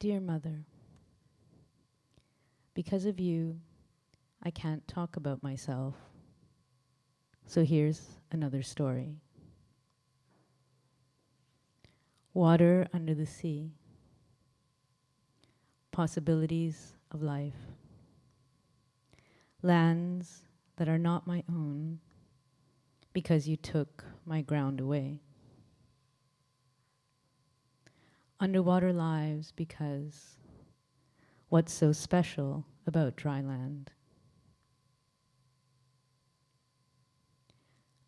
Dear Mother, because of you, I can't talk about myself. So here's another story. Water under the sea. Possibilities of life. Lands that are not my own because you took my ground away. Underwater lives because what's so special about dry land?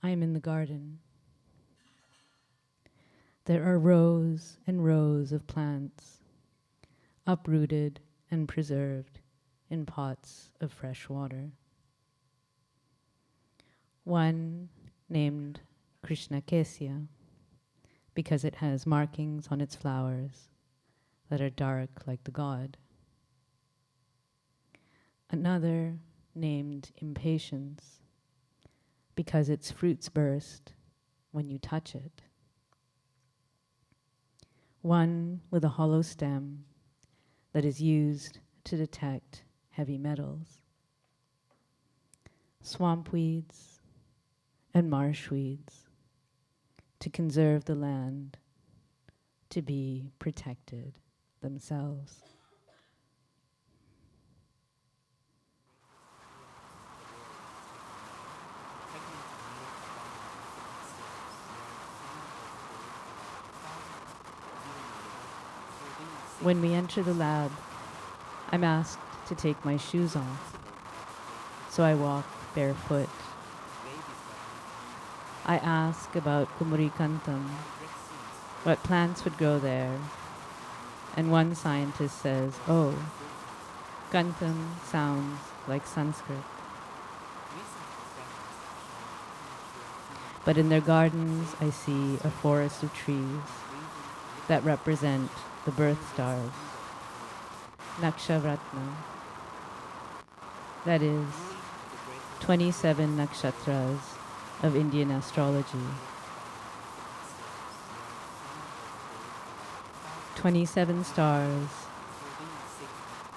I am in the garden. There are rows and rows of plants, uprooted and preserved in pots of fresh water. One named Krishnakesya because it has markings on its flowers that are dark like the god. Another named Impatience because its fruits burst when you touch it. One with a hollow stem that is used to detect heavy metals. Swamp weeds and marsh weeds to conserve the land, to be protected themselves. When we enter the lab, I'm asked to take my shoes off, so I walk barefoot. I ask about Kumurikantam, what plants would grow there, and one scientist says, oh, Kantam sounds like Sanskrit. But in their gardens, I see a forest of trees that represent the birth stars, Nakshavratna. That is, 27 nakshatras of Indian astrology. 27 stars,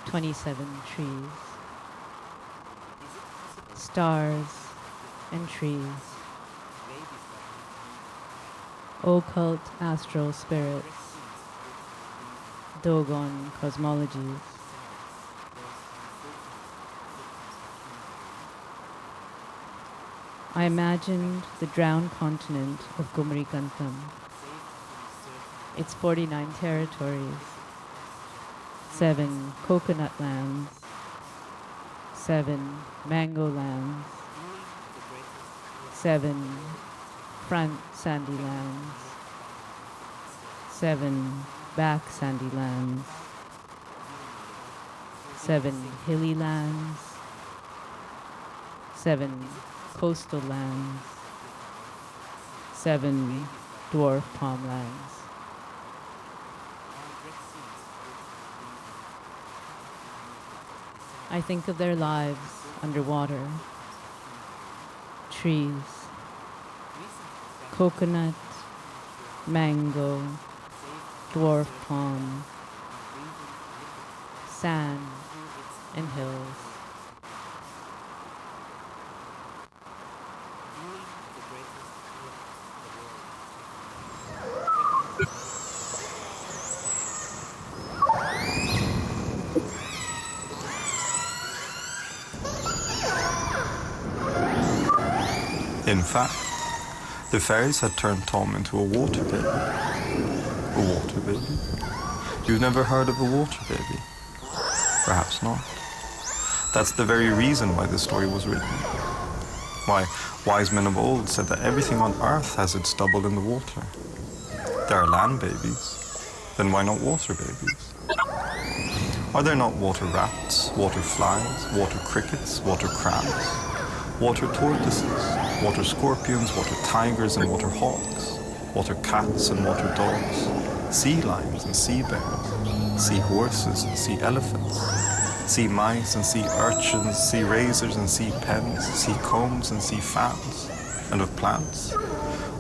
27 trees. Stars and trees. Occult astral spirits. Dogon cosmologies. I imagined the drowned continent of Kumarikantam, its 49 territories, 7 coconut lands, 7 mango lands, 7 front sandy lands, 7 back sandy lands, 7 hilly lands, 7 coastal lands, 7 dwarf palm lands. I think of their lives underwater. Trees, coconut, mango, dwarf palm, sand and hills. In fact, the fairies had turned Tom into a water baby. A water baby? You've never heard of a water baby? Perhaps not. That's the very reason why this story was written. Why, wise men of old said that everything on earth has its double in the water. There are land babies, then why not water babies? Are there not water rats, water flies, water crickets, water crabs, water tortoises, water scorpions, water tigers and water hawks, water cats and water dogs, sea lions and sea bears, sea horses and sea elephants, sea mice and sea urchins, sea razors and sea pens, sea combs and sea fans, and of plants?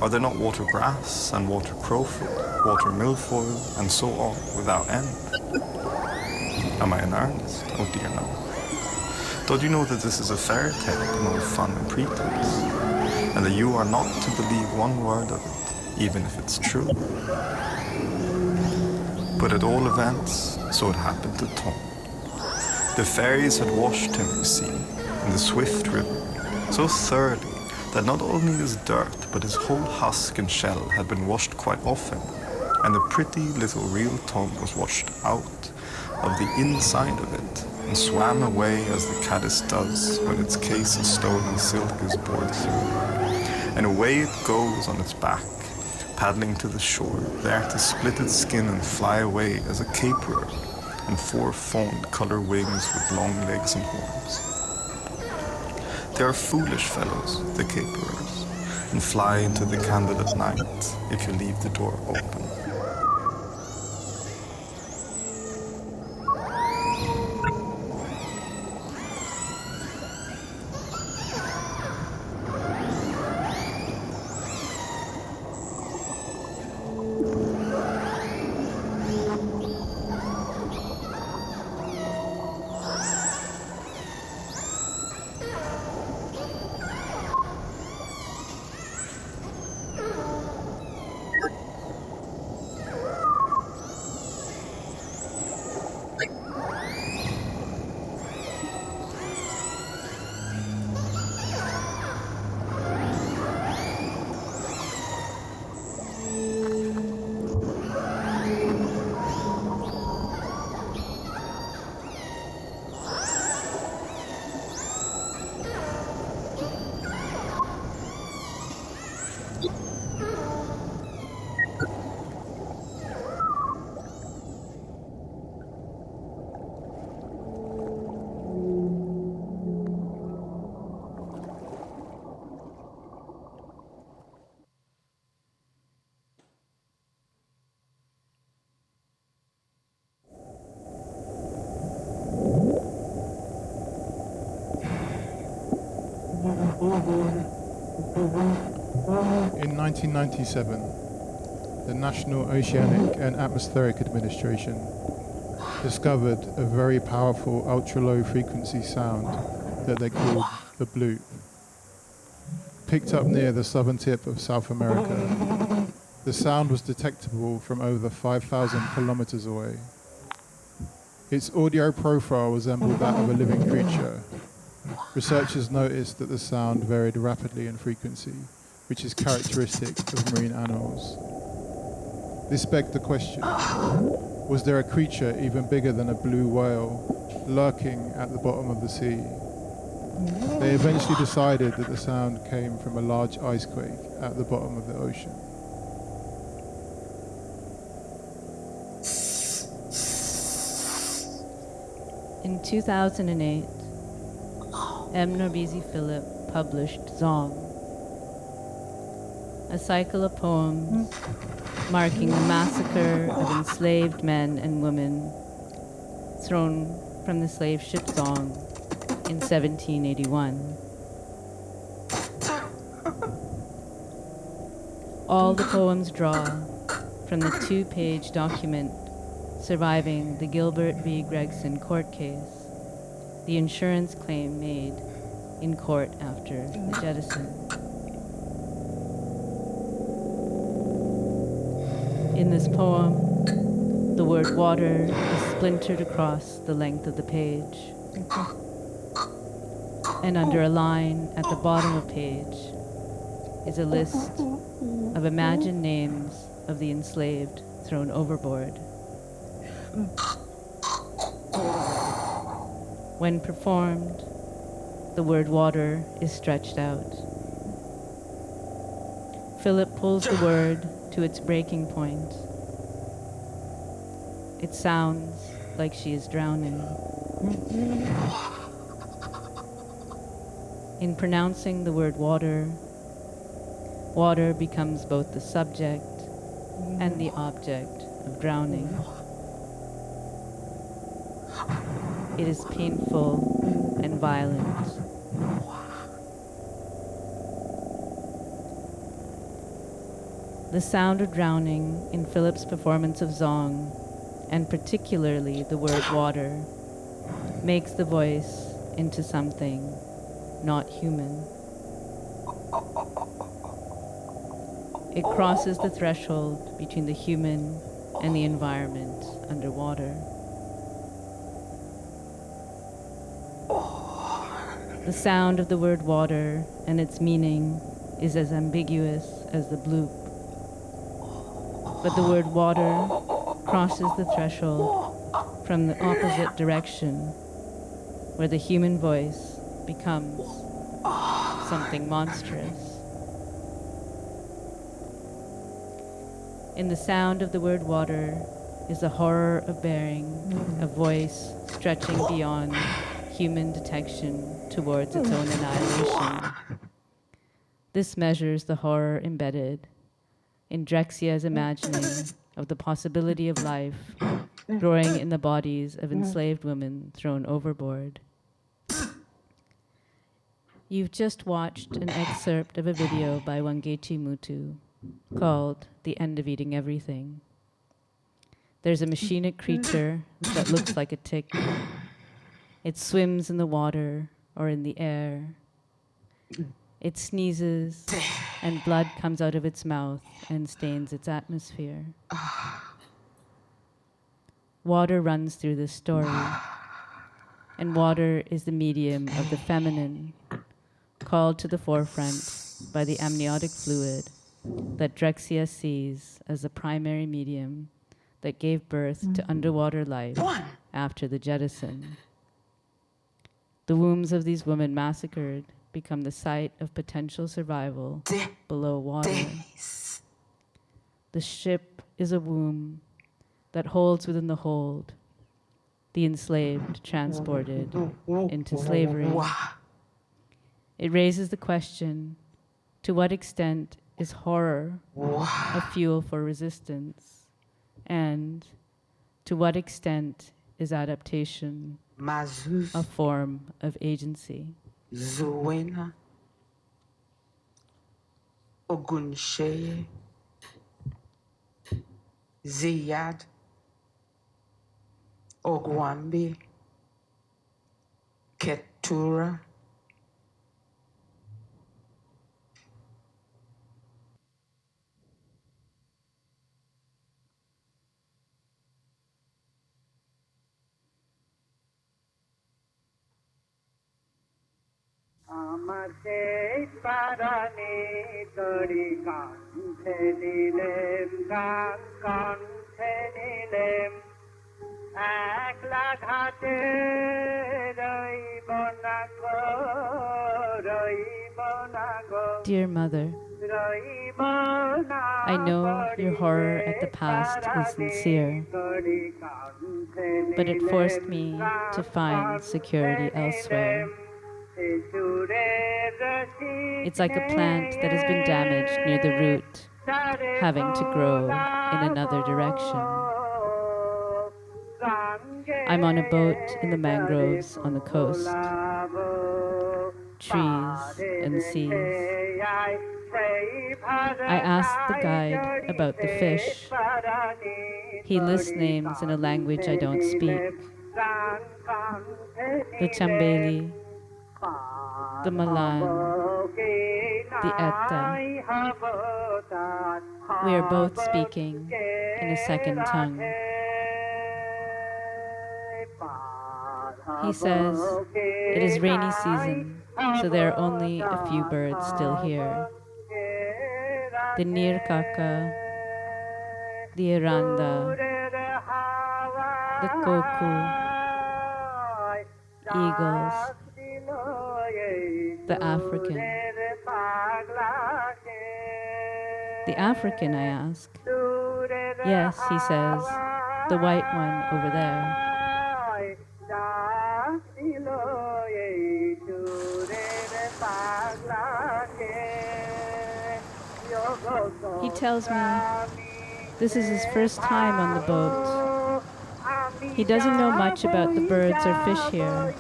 Are there not water grass and water crowfoot, water milfoil, and so on without end? Am I in earnest? Oh dear no. Don't you know that this is a fairy tale and all fun and pretense, and that you are not to believe one word of it, even if it's true? But at all events, so it happened to Tom. The fairies had washed him, you see, in the swift river, so thoroughly that not only his dirt, but his whole husk and shell had been washed quite often, and the pretty little real Tom was washed out of the inside of it, and swam away as the caddis does when its case of stolen silk is bored through. And away it goes on its back, paddling to the shore, there to split its skin and fly away as a caperer, and four fawned colour wings with long legs and horns. They are foolish fellows, the caperers, and fly into the candlelit night if you leave the door open. In 1997, the National Oceanic and Atmospheric Administration discovered a very powerful ultra-low frequency sound that they called the bloop. Picked up near the southern tip of South America, the sound was detectable from over 5,000 kilometers away. Its audio profile resembled that of a living creature. Researchers noticed that the sound varied rapidly in frequency, which is characteristic of marine animals. This begged the question, was there a creature even bigger than a blue whale lurking at the bottom of the sea? They eventually decided that the sound came from a large ice quake at the bottom of the ocean. In 2008, M. Norbizi Philip published Song, a cycle of poems marking the massacre of enslaved men and women thrown from the slave ship Song in 1781. All the poems draw from the 2-page document surviving the Gilbert v. Gregson court case, the insurance claim made in court after the jettison. In this poem, the word water is splintered across the length of the page. And under a line at the bottom of the page is a list of imagined names of the enslaved thrown overboard. When performed, the word water is stretched out. Philip pulls the word to its breaking point. It sounds like she is drowning. In pronouncing the word water, water becomes both the subject and the object of drowning. It is painful and violent. The sound of drowning in Philip's performance of Zong, and particularly the word water, makes the voice into something not human. It crosses the threshold between the human and the environment underwater. The sound of the word water and its meaning is as ambiguous as the bloop. But the word water crosses the threshold from the opposite direction, where the human voice becomes something monstrous. In the sound of the word water is the horror of bearing a voice stretching beyond human detection towards its own annihilation. This measures the horror embedded in Drexia's imagining of the possibility of life growing in the bodies of enslaved women thrown overboard. You've just watched an excerpt of a video by Wangechi Mutu called The End of Eating Everything. There's a machinic creature that looks like a tick. It swims in the water or in the air. It sneezes and blood comes out of its mouth and stains its atmosphere. Water runs through this story, and water is the medium of the feminine, called to the forefront by the amniotic fluid that Drexia sees as the primary medium that gave birth to underwater life after the jettison. The wombs of these women massacred become the site of potential survival below water. The ship is a womb that holds within the hold the enslaved transported into slavery. It raises the question, to what extent is horror a fuel for resistance? And to what extent is adaptation a form of agency? Zuwena Ogunsheye Ziyad Ogwambi Ketura Amate parani tori kanthe nilem kanthe nilem ekla ghate roibonago. Dear Mother, I know your horror at the past is sincere, but it forced me to find security elsewhere. It's like a plant that has been damaged near the root, having to grow in another direction. I'm on a boat in the mangroves on the coast. Trees and seas. I asked the guide about the fish. He lists names in a language I don't speak. The Chambeli, the Malan, the Etta. We are both speaking in a second tongue. He says it is rainy season, so there are only a few birds still here. The Nirkaka, the Iranda, the Koku, eagles, the African. The African, I ask. Yes, he says, the white one over there. He tells me this is his first time on the boat. He doesn't know much about the birds or fish here.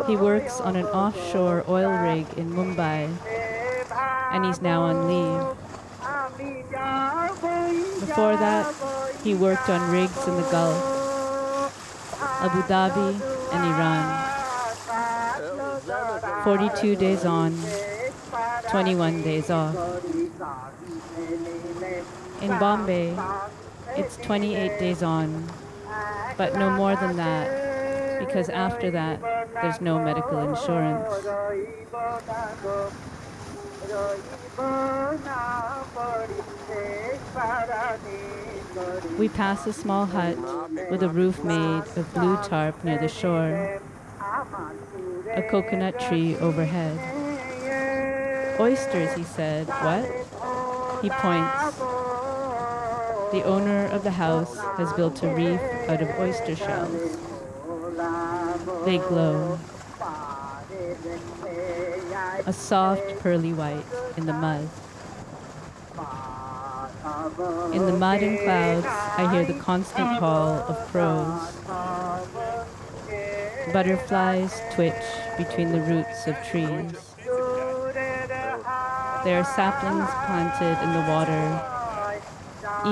He works on an offshore oil rig in Mumbai, and he's now on leave. Before that, he worked on rigs in the Gulf, Abu Dhabi, and Iran. 42 days on, 21 days off. In Bombay, it's 28 days on, but no more than that, because after that, there's no medical insurance. We pass a small hut with a roof made of blue tarp near the shore, a coconut tree overhead. Oysters, he said. What? He points. The owner of the house has built a reef out of oyster shells. They glow. A soft pearly white in the mud. In the mud and clouds, I hear the constant call of crows. Butterflies twitch between the roots of trees. There are saplings planted in the water,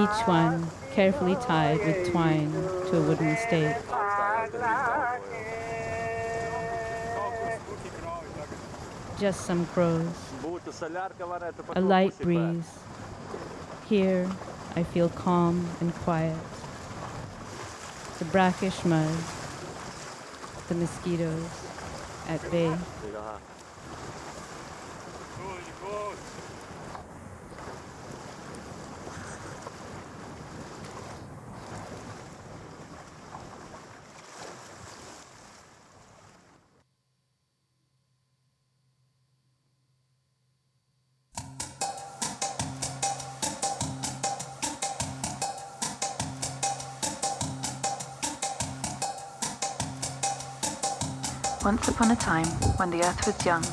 each one carefully tied with twine to a wooden stake. Just some crows. A light breeze. Here, I feel calm and quiet. The brackish mud, the mosquitoes at bay. Once upon a time, when the Earth was young,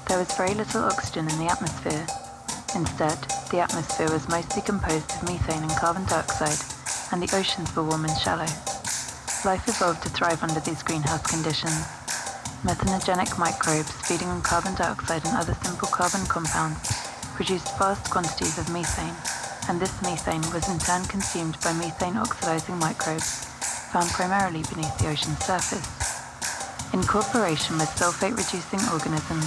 there was very little oxygen in the atmosphere. Instead, the atmosphere was mostly composed of methane and carbon dioxide, and the oceans were warm and shallow. Life evolved to thrive under these greenhouse conditions. Methanogenic microbes feeding on carbon dioxide and other simple carbon compounds produced vast quantities of methane, and this methane was in turn consumed by methane oxidizing microbes, found primarily beneath the ocean's surface. In cooperation with sulfate-reducing organisms,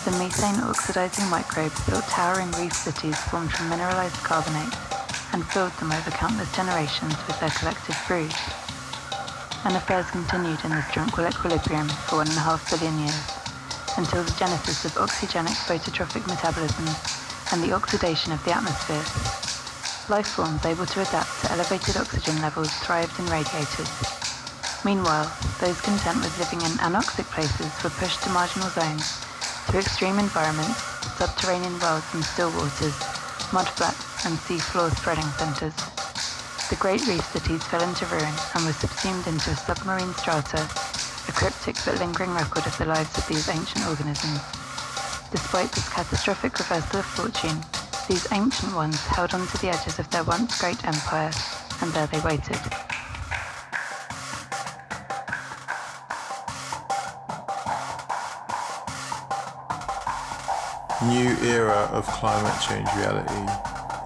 the methane-oxidizing microbes built towering reef cities formed from mineralized carbonate and filled them over countless generations with their collective brood. And affairs continued in this tranquil equilibrium for 1.5 billion years, until the genesis of oxygenic phototrophic metabolism and the oxidation of the atmosphere. Life forms able to adapt to elevated oxygen levels thrived in radiators. Meanwhile, those content with living in anoxic places were pushed to marginal zones, to extreme environments, subterranean worlds and still waters, mudflats and seafloor spreading centres. The great reef cities fell into ruin and were subsumed into a submarine strata, a cryptic but lingering record of the lives of these ancient organisms. Despite this catastrophic reversal of fortune, these ancient ones held on to the edges of their once great empire, and there they waited. New era of climate change reality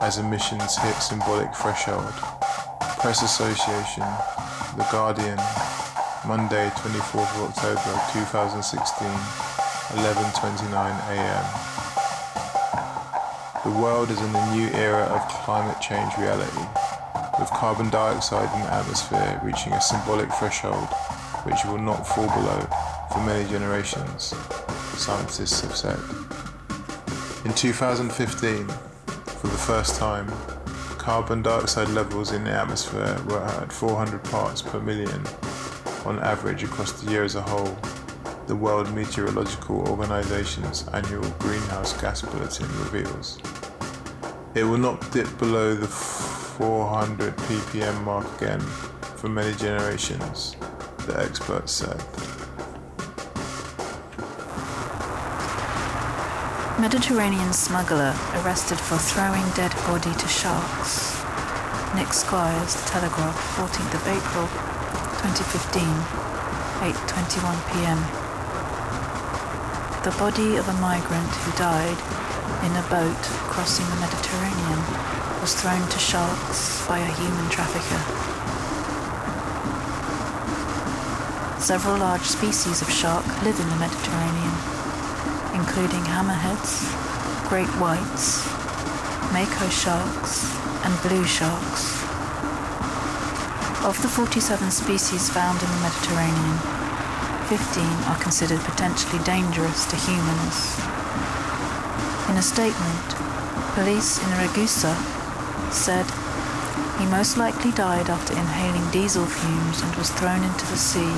as emissions hit symbolic threshold. Press Association, The Guardian, Monday 24th of October 2016, 11:29 a.m. The world is in a new era of climate change reality, with carbon dioxide in the atmosphere reaching a symbolic threshold which will not fall below for many generations, scientists have said. In 2015, for the first time, carbon dioxide levels in the atmosphere were at 400 parts per million on average across the year as a whole, the World Meteorological Organization's annual greenhouse gas bulletin reveals. It will not dip below the 400 ppm mark again for many generations, the experts said. Mediterranean smuggler arrested for throwing dead body to sharks. Nick Squires, Telegraph, 14th of April, 2015, 8:21 p.m. The body of a migrant who died in a boat crossing the Mediterranean was was thrown to sharks by a human trafficker. Several large species of shark live in the Mediterranean, including hammerheads, great whites, mako sharks, and blue sharks. Of the 47 species found in the Mediterranean, 15 are considered potentially dangerous to humans. In a statement, police in Ragusa said he most likely died after inhaling diesel fumes and was thrown into the sea.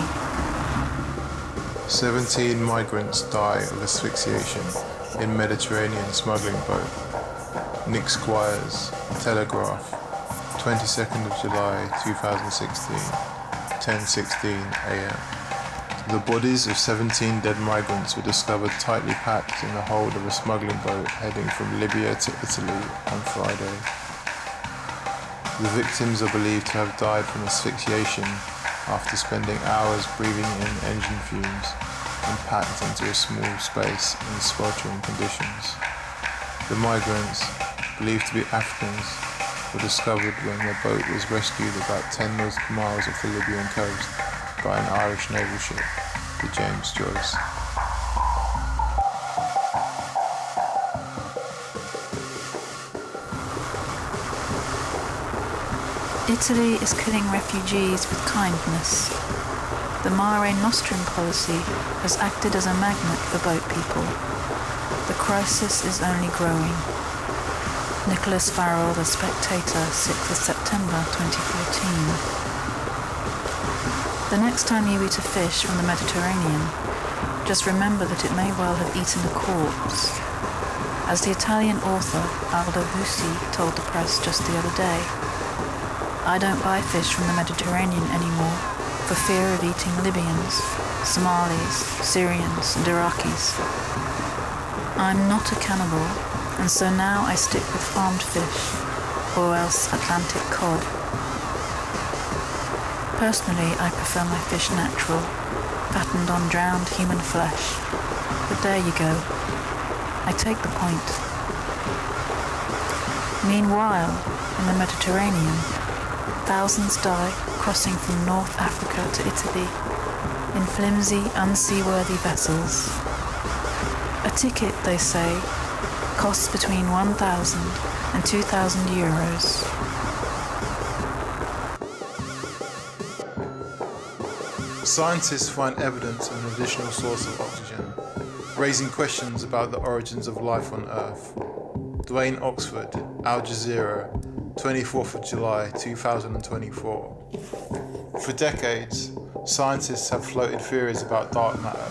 17 migrants die of asphyxiation in Mediterranean smuggling boat. Nick Squires, Telegraph, 22nd of July 2016, 10:16 a.m. The bodies of 17 dead migrants were discovered tightly packed in the hold of a smuggling boat heading from Libya to Italy on Friday. The victims are believed to have died from asphyxiation after spending hours breathing in engine fumes and packed into a small space in sweltering conditions. The migrants, believed to be Africans, were discovered when their boat was rescued about 10 nautical miles off the Libyan coast by an Irish naval ship, the James Joyce. Italy is killing refugees with kindness. The Mare Nostrum policy has acted as a magnet for boat people. The crisis is only growing. Nicholas Farrell, The Spectator, 6th of September 2014. The next time you eat a fish from the Mediterranean, just remember that it may well have eaten a corpse. As the Italian author Aldo Bussi told the press just the other day, I don't buy fish from the Mediterranean anymore for fear of eating Libyans, Somalis, Syrians, and Iraqis. I'm not a cannibal, and so now I stick with farmed fish, or else Atlantic cod. Personally, I prefer my fish natural, fattened on drowned human flesh. But there you go. I take the point. Meanwhile, in the Mediterranean, thousands die crossing from North Africa to Italy in flimsy, unseaworthy vessels. A ticket, they say, costs between 1,000 and 2,000 euros. Scientists find evidence of an additional source of oxygen, raising questions about the origins of life on Earth. Dwayne Oxford, Al Jazeera, 24th of July 2024. For decades, scientists have floated theories about dark matter,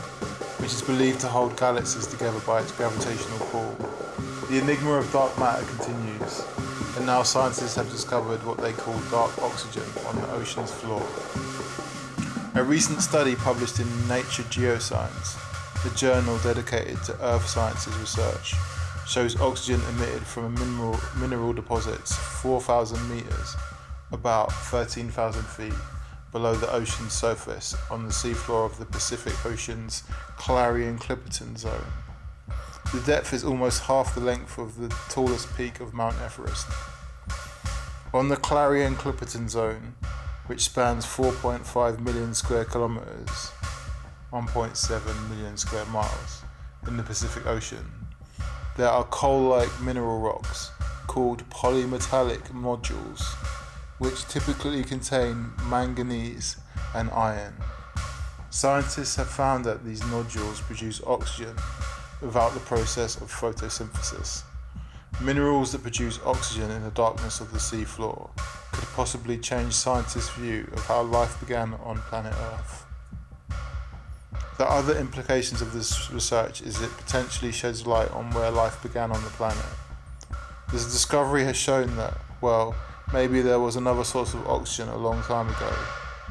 which is believed to hold galaxies together by its gravitational pull. The enigma of dark matter continues, and now scientists have discovered what they call dark oxygen on the ocean's floor. A recent study published in Nature Geoscience, the journal dedicated to Earth sciences research, shows oxygen emitted from mineral deposits 4,000 meters, about 13,000 feet, below the ocean's surface on the seafloor of the Pacific Ocean's Clarion-Clipperton Zone. The depth is almost half the length of the tallest peak of Mount Everest. On the Clarion-Clipperton Zone, which spans 4.5 million square kilometers, 1.7 million square miles, in the Pacific Ocean, there are coal-like mineral rocks called polymetallic nodules, which typically contain manganese and iron. Scientists have found that these nodules produce oxygen without the process of photosynthesis. Minerals that produce oxygen in the darkness of the sea floor could possibly change scientists' view of how life began on planet Earth. The other implications of this research is it potentially sheds light on where life began on the planet. This discovery has shown that, well, maybe there was another source of oxygen a long time ago,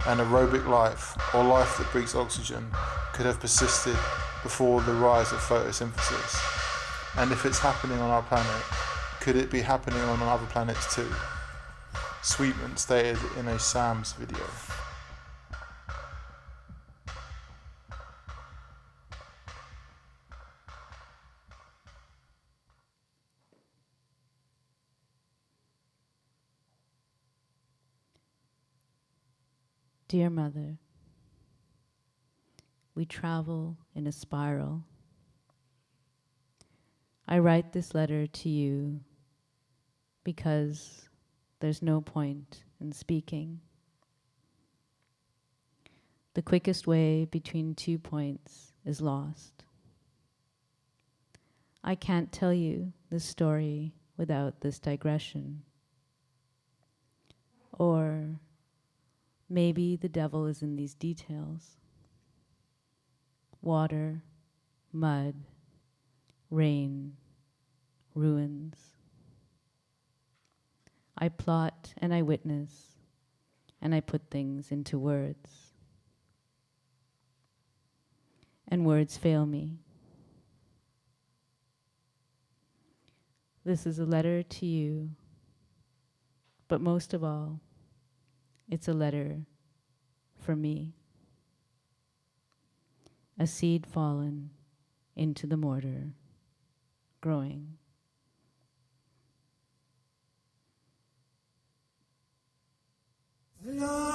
and aerobic life, or life that breathes oxygen, could have persisted before the rise of photosynthesis. And if it's happening on our planet, could it be happening on other planets too? Sweetman stated in a Sam's video. Dear Mother, we travel in a spiral. I write this letter to you because there's no point in speaking. The quickest way between 2 points is lost. I can't tell you this story without this digression. Or maybe the devil is in these details. Water, mud, rain, ruins. I plot and I witness, and I put things into words. And words fail me. This is a letter to you, but most of all, it's a letter for me. A seed fallen into the mortar, growing. La